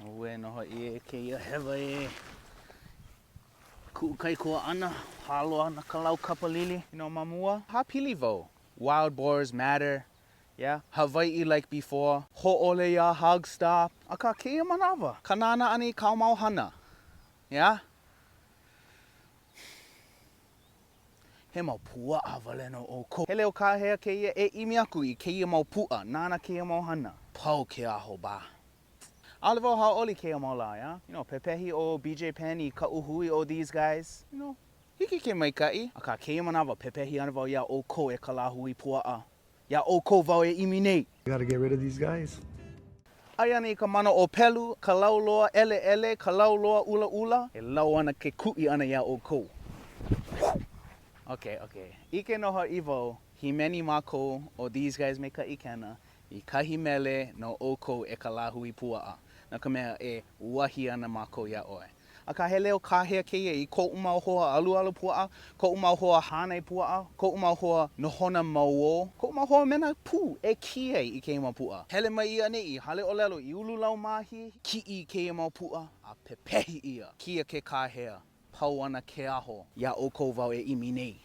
Oe no e ke ia hewa e ku'ukai kua ana, halo ana kalau kapalili, you know, mamua. Hapili vo. Wild boars matter, yeah? Hawaiʻi like before. Ho'ole ya hug stop. Aka keia manawa. Kanana ani kau mau hana, yeah? He mau puaʻa wale no o ko. Hele o ka hea keia e imi aku I keia mau puʻa, nana keia mau hana. Pau ke aho ba. Oliver haoli keia mau la, yeah? You know, pepehi o BJ Penn I ka'uhui o these guys. You know, hiki ke maikai. Aka keia manawa pepehi ana wau ia o ko e kalahui puaʻa. Ia o ko wau e imi nei. You gotta get rid of these guys. Ai ana I ka mana ʻōpēloa, ka lauloa ʻEleʻele, ka lauloa ʻUlaʻula. E lau ana ke kuʻi ana ia o ko. Okay. Ike no ivo, hi meni mako o these guys me ka ikena, I kahi mele no oko e ka lahui puaʻa. Na ka mea e wahi ana mako ia oe. A ka hele o ka hea keia I koʻu mau hoa alualu puaʻa, koʻu mau hoa hānei puaʻa, koʻu mau hoa nohona mauō, koʻu mau hoa mena pū e kie I keia mau puaʻa. Hele mai ia nei I hale ʻōlelo I ululau mahi, kiʻi keia mau puaʻa, a pepehi ia. Kia ke ka hea, pau ana ke aho, ia oko wau e imi nei.